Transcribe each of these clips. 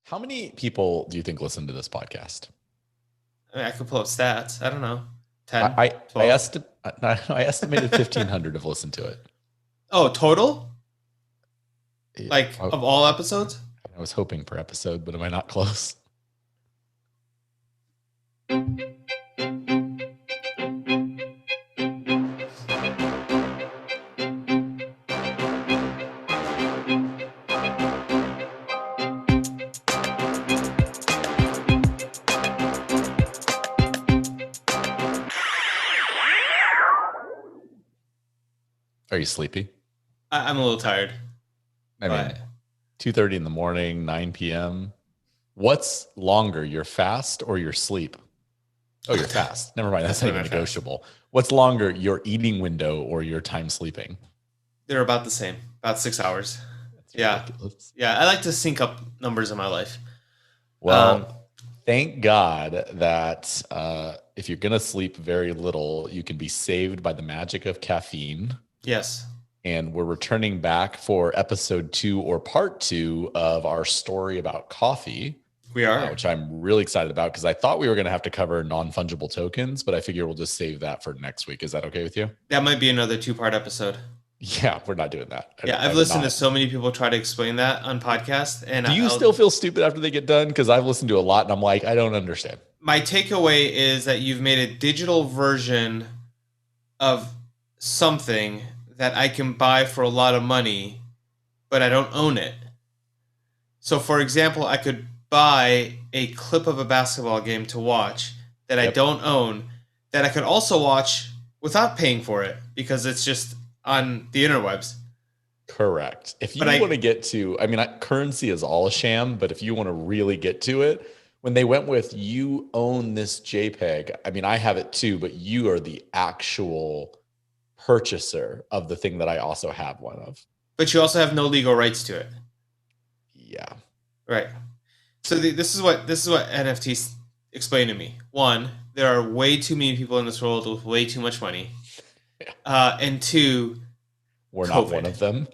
How many people do you think listen to this podcast? I mean, I could pull up stats. I don't know. 10, I 12. I estimated 1,500 have listened to it. Oh, total? Yeah, Like of all episodes? I was hoping per episode, but am I not close? Are you sleepy? I'm a little tired, I but mean, 2:30 in the morning, 9 p.m. What's longer, your fast or your sleep? Oh, your fast. Never mind. That's not definitely even my fast. negotiable. What's longer, your eating window or your time sleeping? They're about the same, about 6 hours. That's Yeah. ridiculous. Yeah. I like to sync up numbers in my life. Um, Well, thank God that if you're going to sleep very little, you can be saved by the magic of caffeine. yes, And we're returning back for episode 2 or part 2 of our story about coffee, we are. which I'm really excited about because I thought we were going to have to cover non-fungible tokens, but I figure we'll just save that for next week. Is that okay with you? That might be another two-part episode. Yeah, we're not doing that. Yeah, I I've would listened to not. so many people try to explain that on podcasts, and Do you still feel stupid after they get done? Because I've listened to a lot and I'm like, I don't understand. my takeaway is that you've made a digital version of something that I can buy for a lot of money, but I don't own it. So, for example, I could buy a clip of a basketball game to watch that I Yep. don't own, that I could also watch without paying for it because it's just on the interwebs. Correct. If But you want to get to, I mean, currency is all a sham, but if you want to really get to it, when they went with you own this JPEG, I mean, I have it too, but you are the actual purchaser of the thing that I also have one of. but you also have no legal rights to it, Yeah. right? So this is what NFTs explain to me. One, there are way too many people in this world with way too much money, Yeah. and two, We're not one COVID. of them.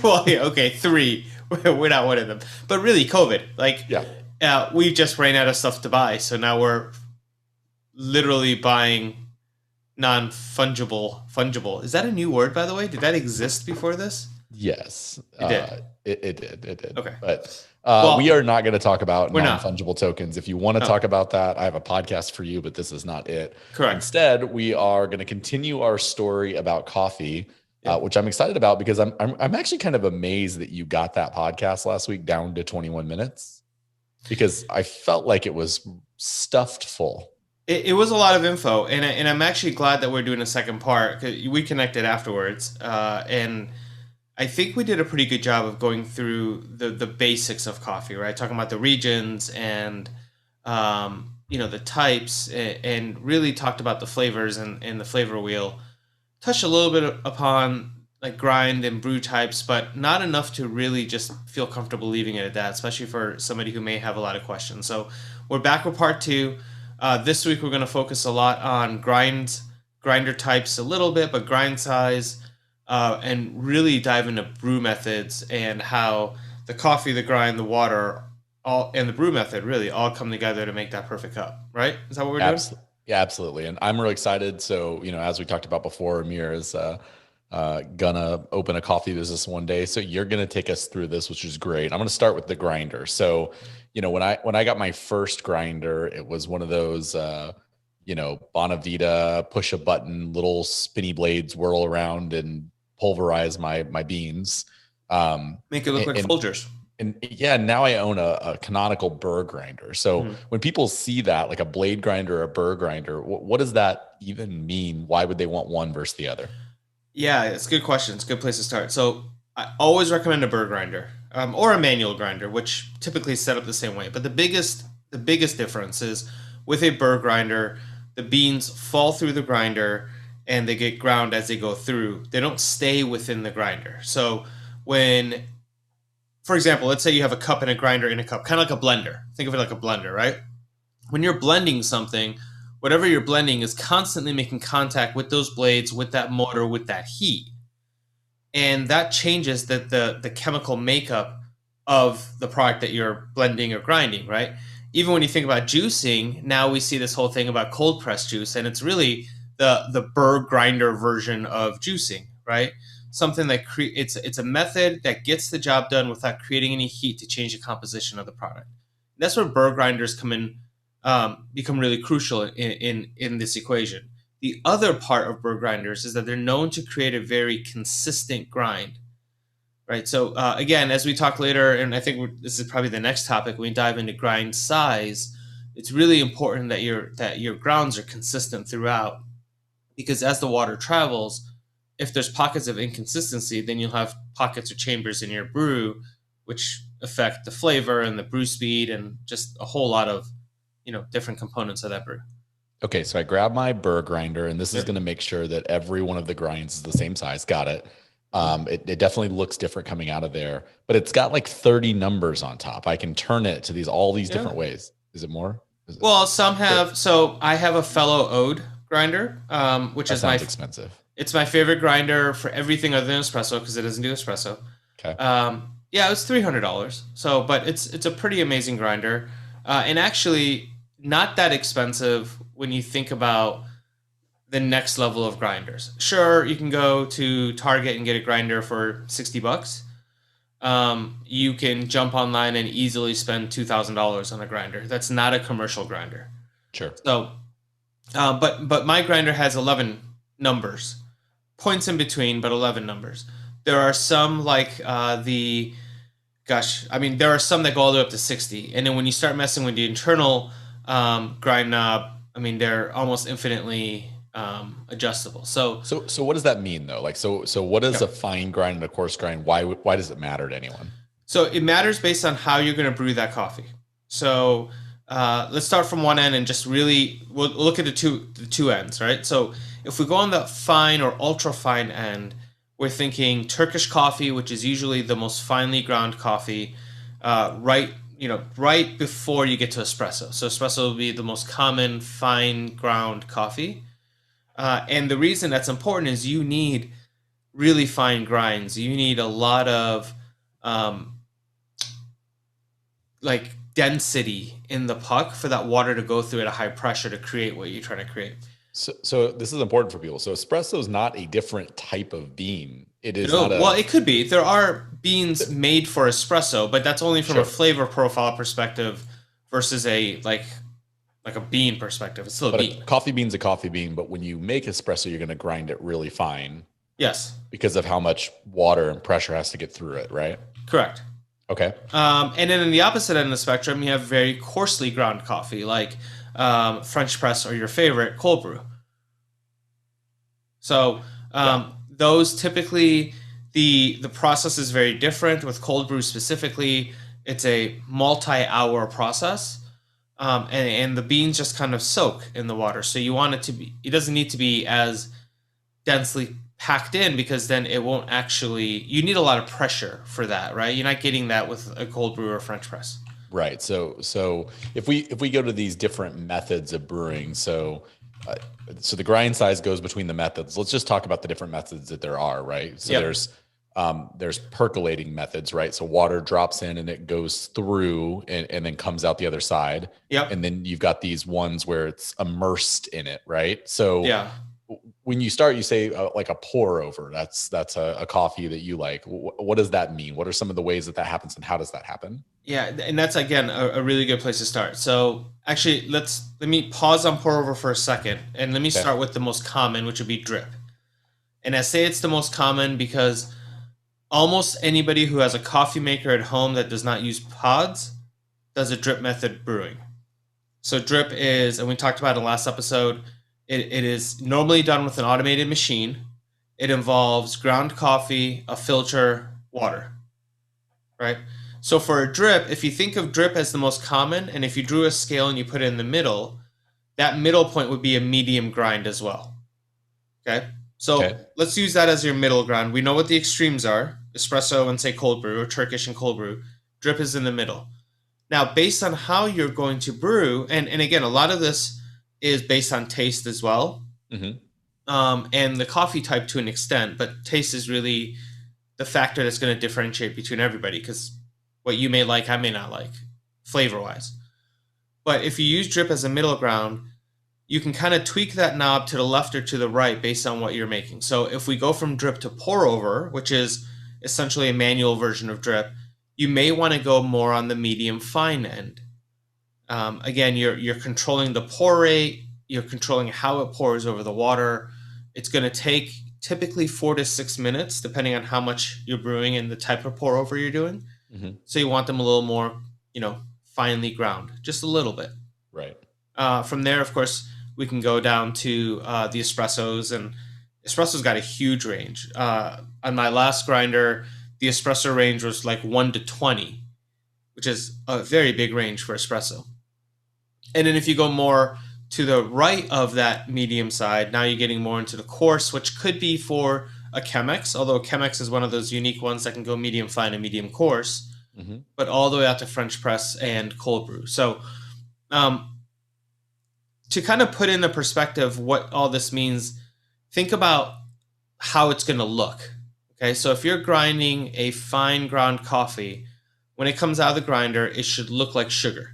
Well, yeah, okay, three. We're not one of them, but really, COVID. Like, Yeah. we just ran out of stuff to buy, so now we're literally buying non-fungible. Fungible. Is that a new word, by the way? Did that exist before this? Yes. It did. It did. It did. Okay. But Well, we are not going to talk about we're not. non-fungible tokens. If you want to No. talk about that, I have a podcast for you, but this is not it. Correct. Instead, we are going to continue our story about coffee, Yeah. which I'm excited about because I'm actually kind of amazed that you got that podcast last week down to 21 minutes because I felt like it was stuffed full. It was a lot of info, and I'm actually glad that we're doing a second part because we connected afterwards, and I think we did a pretty good job of going through the basics of coffee, right? Talking about the regions and the types, and really talked about the flavors and the flavor wheel. Touched a little bit upon like grind and brew types, but not enough to really just feel comfortable leaving it at that, especially for somebody who may have a lot of questions. So we're back with part two. This week we're going to focus a lot on grinder types a little bit, but grind size, and really dive into brew methods and how the coffee, the grind, the water, all and the brew method really all come together to make that perfect cup. Right? Is that what we're doing? Absolutely. Yeah, absolutely. And I'm really excited. So, as we talked about before, Amir is gonna open a coffee business one day. So you're gonna take us through this, which is great. I'm gonna start with the grinder. So, when I got my first grinder, it was one of those Bonavita push a button, little spinny blades whirl around and pulverize my beans. Make it look like And Folgers. and yeah, now I own a canonical burr grinder. So when people see that, like a blade grinder or a burr grinder, what does that even mean? Why would they want one versus the other? Yeah, it's a good question. It's a good place to start. So I always recommend a burr grinder, or a manual grinder, which typically is set up the same way. But the biggest difference is with a burr grinder, the beans fall through the grinder and they get ground as they go through. They don't stay within the grinder. So when, for example, let's say you have a cup and a grinder in a cup, kind of like a blender. Think of it like a blender, right? When you're blending something, whatever you're blending is constantly making contact with those blades, with that motor, with that heat. And that changes the chemical makeup of the product that you're blending or grinding, right? Even when you think about juicing, now we see this whole thing about cold press juice, and it's really the burr grinder version of juicing, right? Something that it's a method that gets the job done without creating any heat to change the composition of the product. That's where burr grinders come in, become really crucial in this equation. The other part of burr grinders is that they're known to create a very consistent grind, right? So again, as we talk later, and I think this is probably the next topic, when we dive into grind size, it's really important that your grounds are consistent throughout, because as the water travels, if there's pockets of inconsistency, then you'll have pockets or chambers in your brew, which affect the flavor and the brew speed and just a whole lot of different components of that brew. Okay, so I grab my burr grinder, and this is Yep. going to make sure that every one of the grinds is the same size. Got it. It definitely looks different coming out of there, but it's got like 30 numbers on top. I can turn it to all these Yeah. different ways. Is it more? Well, some have. So I have a fellow Ode grinder, which That is sounds expensive. it's my favorite grinder for everything other than espresso because it doesn't do espresso. Okay. Yeah, it was $300. So, but it's a pretty amazing grinder, and actually not that expensive when you think about the next level of grinders. Sure, you can go to Target and get a grinder for $60. You can jump online and easily spend $2,000 on a grinder. That's not a commercial grinder. Sure. So, but my grinder has 11 numbers, points in between, but 11 numbers. There are some like there are some that go all the way up to 60. And then when you start messing with the internal grind knob, they're almost infinitely adjustable. So what does that mean though? Like, so what is Yeah. a fine grind and a coarse grind? Why does it matter to anyone? So it matters based on how you're going to brew that coffee. So let's start from one end and just really we'll look at the two ends, right? So if we go on the fine or ultra fine end, we're thinking Turkish coffee, which is usually the most finely ground coffee, right before you get to espresso. So espresso will be the most common fine ground coffee. And the reason that's important is you need really fine grinds. You need a lot of like density in the puck for that water to go through at a high pressure to create what you're trying to create. So this is important for people. So espresso is not a different type of bean. It is No, not well, it could be. There are beans made for espresso, but that's only from Sure. a flavor profile perspective versus a like a bean perspective. It's still a But bean. a coffee bean's a coffee bean, but when you make espresso, you're going to grind it really fine Yes, because of how much water and pressure has to get through it, right? correct. Okay. And then in the opposite end of the spectrum, you have very coarsely ground coffee, like French press or your favorite cold brew. So those typically, the process is very different. With cold brew specifically, it's a multi-hour process, and the beans just kind of soak in the water. So you want it to be. It doesn't need to be as densely packed in because then it won't actually. You need a lot of pressure for that, right? You're not getting that with a cold brew or French press. Right. So if we go to these different methods of brewing, so the grind size goes between the methods. Let's just talk about the different methods that there are, right? So Yep. there's percolating methods, right? So water drops in and it goes through and then comes out the other side. Yep. And then you've got these ones where it's immersed in it, right? So Yeah. when you start, you say like a pour over. That's a coffee that you like. What does that mean? What are some of the ways that happens, and how does that happen? Yeah, and that's again a really good place to start. So actually, let me pause on pour over for a second, and let me Okay. start with the most common, which would be drip. And I say it's the most common because almost anybody who has a coffee maker at home that does not use pods does a drip method brewing. So drip is, and we talked about it in the last episode, it is normally done with an automated machine. It involves ground coffee, a filter, water, right? So for a drip, if you think of drip as the most common, and if you drew a scale and you put it in the middle, that middle point would be a medium grind as well. Okay? So Okay. let's use that as your middle ground. We know what the extremes are, espresso and say cold brew, or Turkish and cold brew. Drip is in the middle. Now, based on how you're going to brew, and again, a lot of this is based on taste as well, Mm-hmm. and the coffee type to an extent, but taste is really the factor that's going to differentiate between everybody because What you may like, I may not like, flavor wise. But if you use drip as a middle ground, you can kind of tweak that knob to the left or to the right based on what you're making. So if we go from drip to pour over, which is essentially a manual version of drip, you may want to go more on the medium fine end. Again, you're controlling the pour rate, you're controlling how it pours over the water. It's going to take typically 4 to 6 minutes, depending on how much you're brewing and the type of pour over you're doing. Hmm. So you want them a little more, finely ground, just a little bit. Right. From there, of course, we can go down to the espressos, and espresso's got a huge range. On my last grinder, the espresso range was like 1 to 20, which is a very big range for espresso. And then if you go more to the right of that medium side, now you're getting more into the coarse, which could be for a Chemex, although Chemex is one of those unique ones that can go medium fine and medium coarse, but all the way out to French press and cold brew. So to kind of put into perspective what all this means, think about how it's going to look. Okay, so if you're grinding a fine ground coffee, when it comes out of the grinder, it should look like sugar,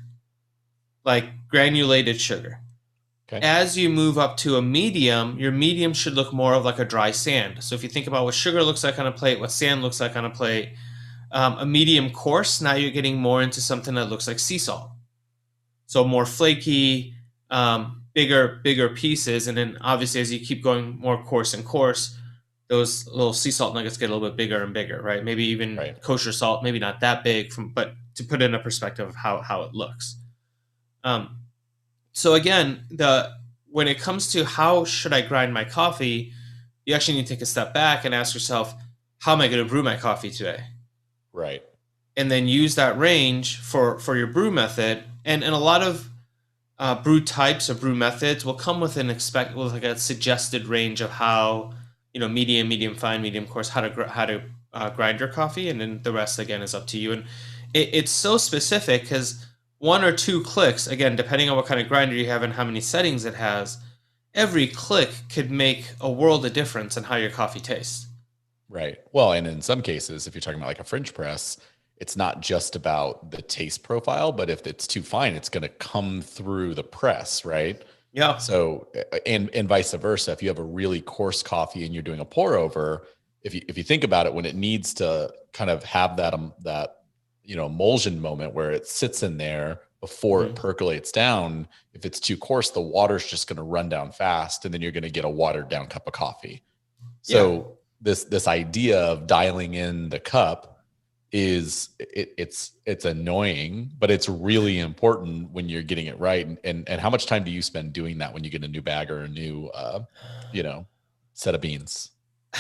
like granulated sugar. Okay. As you move up to a medium, your medium should look more of like a dry sand. So if you think about what sugar looks like on a plate, what sand looks like on a plate, a medium coarse, now you're getting more into something that looks like sea salt. So more flaky, bigger pieces. And then obviously as you keep going more coarse and coarse, those little sea salt nuggets get a little bit bigger and bigger, right? Maybe even kosher salt, maybe not that big, but to put in a perspective of how it looks. So again, when it comes to how should I grind my coffee, you actually need to take a step back and ask yourself, how am I going to brew my coffee today? Right. And then use that range for your brew method. And a lot of brew types or brew methods will come with like a suggested range of how, medium fine, medium coarse, how to grind your coffee, and then the rest again is up to you. And it's so specific because 1 or 2 clicks, again, depending on what kind of grinder you have and how many settings it has, every click could make a world of difference in how your coffee tastes. Right. Well, and in some cases, if you're talking about like a French press, it's not just about the taste profile, but if it's too fine, it's going to come through the press, right? Yeah. So, and vice versa. If you have a really coarse coffee and you're doing a pour over, if you think about it, when it needs to kind of have that emulsion moment where it sits in there before it percolates down, if it's too coarse, the water's just going to run down fast, and then you're going to get a watered down cup of coffee. So this idea of dialing in the cup it's annoying, but it's really important when you're getting it right. And how much time do you spend doing that when you get a new bag or a new set of beans?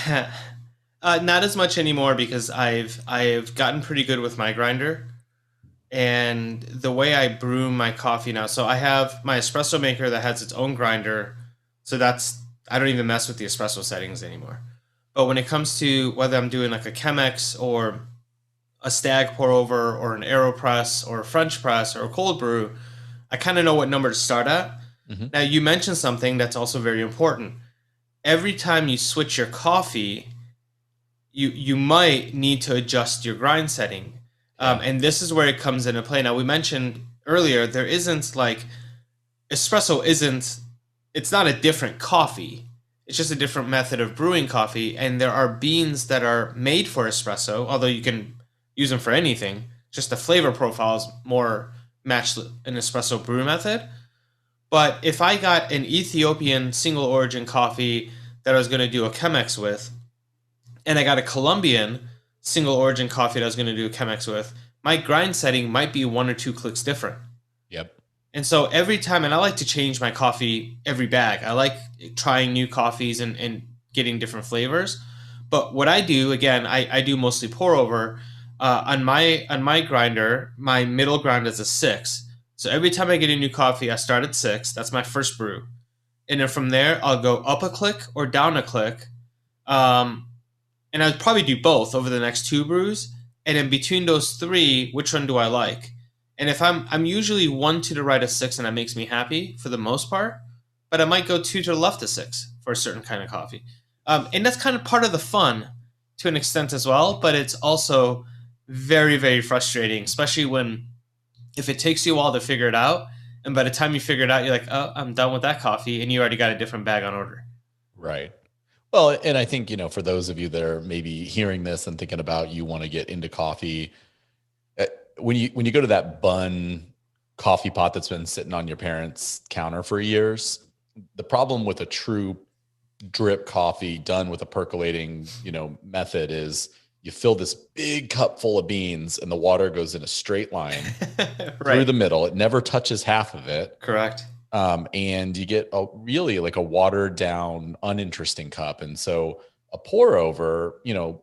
Not as much anymore because I've gotten pretty good with my grinder and the way I brew my coffee now. So I have my espresso maker that has its own grinder. So I don't even mess with the espresso settings anymore. But when it comes to whether I'm doing like a Chemex or a stag pour over or an AeroPress or a French press or a cold brew, I kind of know what number to start at. Now you mentioned something that's also very important. Every time you switch your coffee, you might need to adjust your grind setting. And this is where it comes into play. Now we mentioned earlier, espresso it's not a different coffee. It's just a different method of brewing coffee. And there are beans that are made for espresso, although you can use them for anything. Just the flavor profile is more matched an espresso brew method. But if I got an Ethiopian single origin coffee that I was going to do a Chemex with, and I got a Colombian single origin coffee that I was going to do a Chemex with, my grind setting might be 1 or 2 clicks different. Yep. And so every time, and I like to change my coffee every bag. I like trying new coffees and getting different flavors. But what I do, again, I do mostly pour over. On my grinder, my middle ground is a 6. So every time I get a new coffee, I start at 6. That's my first brew. And then from there, I'll go up a click or down a click. And I'd probably do both over the next 2 brews. And then between those 3, which one do I like? And if I'm usually 1 to the right of 6, and that makes me happy for the most part. But I might go 2 to the left of 6 for a certain kind of coffee. And that's kind of part of the fun to an extent as well. But it's also very, very frustrating, especially when if it takes you a while to figure it out, and by the time you figure it out, you're like, oh, I'm done with that coffee, and you already got a different bag on order. Right. Well, and I think, for those of you that are maybe hearing this and thinking about you want to get into coffee, uh, when you go to that bun coffee pot that's been sitting on your parents' counter for years, the problem with a true drip coffee done with a percolating, method is you fill this big cup full of beans and the water goes in a straight line through Right. the middle. It never touches half of it. Correct. And you get a really like a watered down, uninteresting cup. And so a pour over,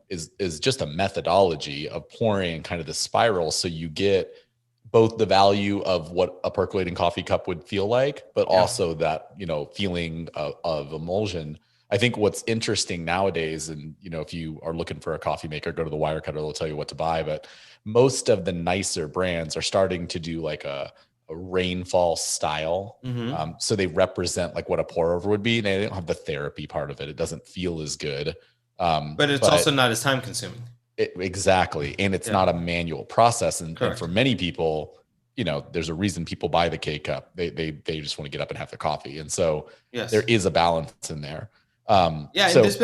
is just a methodology of pouring kind of the spiral. So you get both the value of what a percolating coffee cup would feel like, but Yeah. also that, feeling of emulsion. I think what's interesting nowadays, and if you are looking for a coffee maker, go to the Wirecutter, they'll tell you what to buy. But most of the nicer brands are starting to do like a rainfall style. Hmm. So they represent like what a pour over would be. And they don't have the therapy part of it. It doesn't feel as good. But it's also But not as time consuming. exactly. And it's Yeah. not a manual process. And for Correct. many people, there's a reason people buy the K cup. They just want to get up and have the coffee. And so there Yes. is a balance in there. Yeah, and So there's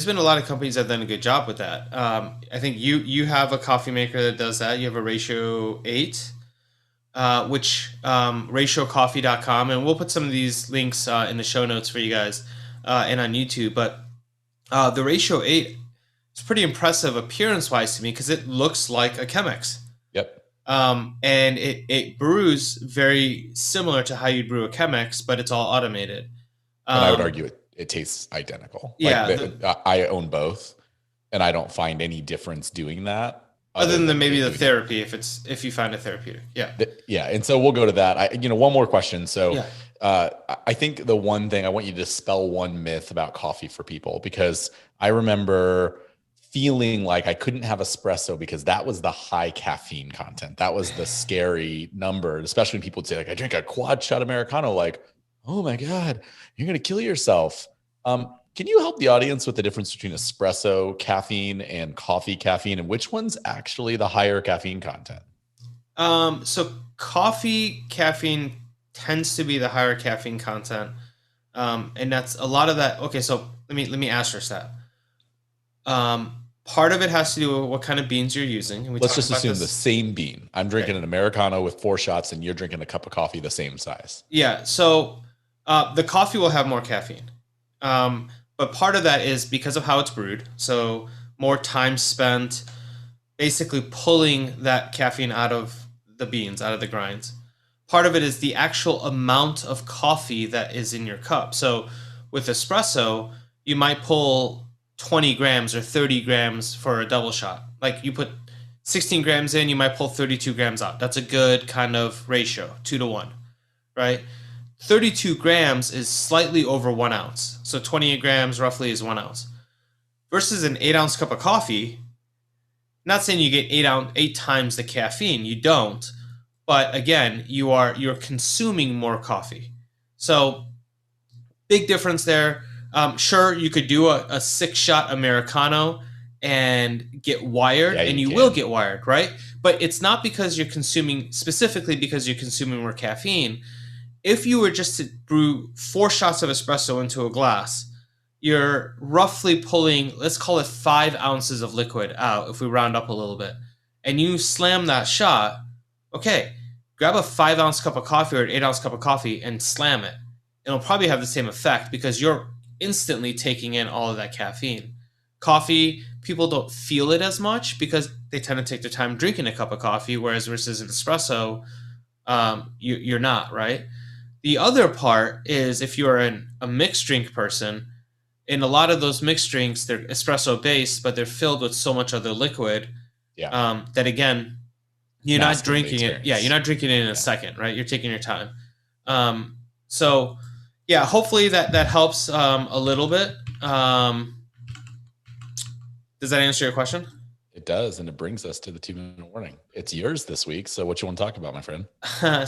been a lot of companies that have done a good job with that. I think you have a coffee maker that does that. You have a Ratio 8, which ratiocoffee.com, and we'll put some of these links in the show notes for you guys and on YouTube. But the Ratio 8 is pretty impressive appearance wise to me because it looks like a Chemex. yep. And it brews very similar to how you brew a Chemex, but it's all automated. And I would Um, argue it tastes identical. Like yeah, I own both, and I don't find any difference doing that other other than than maybe it the doing it. therapy if you find it therapeutic. Yeah. Yeah, and so we'll go to that. One more question. So, Yeah. I think the one thing I want you to dispel one myth about coffee for people, because I remember feeling like I couldn't have espresso because that was the high caffeine content. That was the scary number, especially when people would say like, I drink a quad shot Americano, like, oh my God, you're going to kill yourself. Can you help the audience with the difference between espresso caffeine and coffee caffeine, and which one's actually the higher caffeine content? So coffee caffeine tends to be the higher caffeine content, and that's a lot of that. Okay, so let me asterisk that. Part of it has to do with what kind of beans you're using, and we Let's talked just about assume the this. same bean. I'm Okay. drinking an Americano with 4 shots, and you're drinking a cup of coffee the same size. Yeah. So the coffee will have more caffeine, but part of that is because of how it's brewed. So more time spent basically pulling that caffeine out of the beans, out of the grinds. Part of it is the actual amount of coffee that is in your cup. So with espresso, you might pull 20 grams or 30 grams for a double shot. Like you put 16 grams in, you might pull 32 grams out. That's a good kind of ratio, 2 to 1, right? 32 grams is slightly over 1 ounce. So 28 grams roughly is 1 ounce. Versus an 8 ounce cup of coffee, not saying you get 8 times the caffeine, you don't, but again, you're consuming more coffee. So big difference there. Sure, you could do a 6 shot Americano and get wired, Yeah, and you you will can. get wired, right? But it's not because you're consuming, specifically because you're consuming more caffeine. If you were just to brew 4 shots of espresso into a glass, you're roughly pulling, let's call it 5 ounces of liquid out if we round up a little bit. And you slam that shot, okay, grab a 5 ounce cup of coffee or an 8 ounce cup of coffee and slam it. It'll probably have the same effect because you're instantly taking in all of that caffeine. Coffee, people don't feel it as much because they tend to take their time drinking a cup of coffee, whereas versus an espresso, you're not, right? The other part is if you're a mixed drink person, in a lot of those mixed drinks, they're espresso based, but they're filled with so much other liquid Yeah. that again, you're not Masking the drinking it. Yeah, you're experience. not drinking it in a Yeah. second, right? You're taking your time. So yeah, hopefully that helps a little bit. Does that answer your question? It does. And it brings us to the 2 minute warning. It's yours this week. So what you want to talk about, my friend?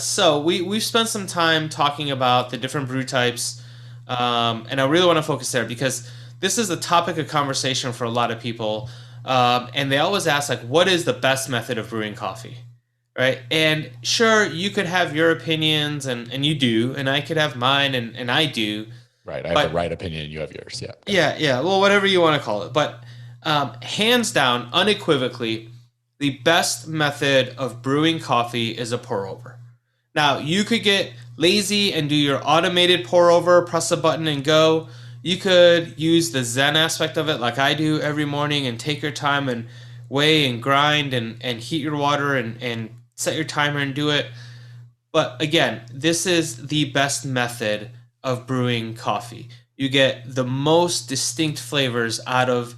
So we've spent some time talking about the different brew types, and I really want to focus there because this is a topic of conversation for a lot of people. And they always ask like, what is the best method of brewing coffee? Right. And sure, you could have your opinions and you do, and I could have mine and I do. Right. I have the But right opinion. You have yours. Yeah. Gotcha. yeah, yeah. Well, whatever you want to call it. But hands down, unequivocally, the best method of brewing coffee is a pour over. Now, you could get lazy and do your automated pour over, press a button and go. You could use the Zen aspect of it like I do every morning and take your time and weigh and grind and heat your water and set your timer and do it. But again, this is the best method of brewing coffee. You get the most distinct flavors out of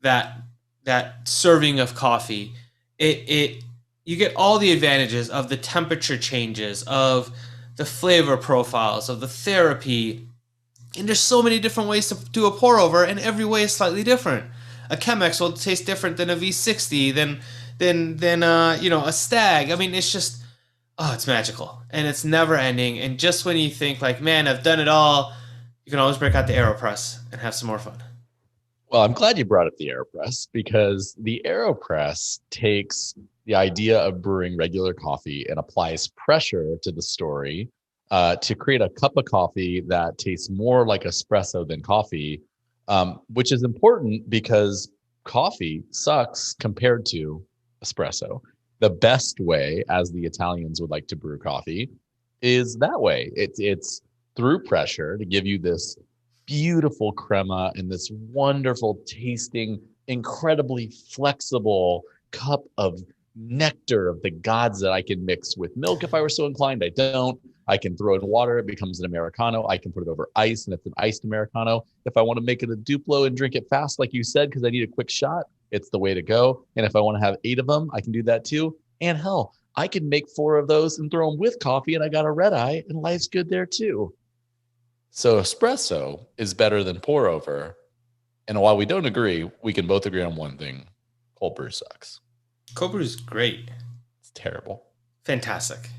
that that serving of coffee. It you get all the advantages of the temperature changes, of the flavor profiles, of the therapy. And there's so many different ways to do a pour over, and every way is slightly different. A Chemex will taste different than a V60, than a Stag. I mean, it's just it's magical and it's never ending. And just when you think like, man, I've done it all, you can always break out the AeroPress and have some more fun. Well, I'm glad you brought up the AeroPress because the AeroPress takes the idea of brewing regular coffee and applies pressure to the story to create a cup of coffee that tastes more like espresso than coffee, which is important because coffee sucks compared to espresso. The best way, as the Italians would like to brew coffee, is that way. It's through pressure to give you this beautiful crema and this wonderful tasting, incredibly flexible cup of nectar of the gods that I can mix with milk if I were so inclined. I don't. I can throw in water, it becomes an Americano. I can put it over ice, and it's an iced Americano. If I want to make it a Duplo and drink it fast, like you said, because I need a quick shot, it's the way to go. And if I want to have 8 of them, I can do that too. And hell, I can make 4 of those and throw them with coffee, and I got a red eye, and life's good there too. So espresso is better than pour over. And while we don't agree, we can both agree on one thing: cold brew sucks. Cold brew is great. It's terrible. Fantastic.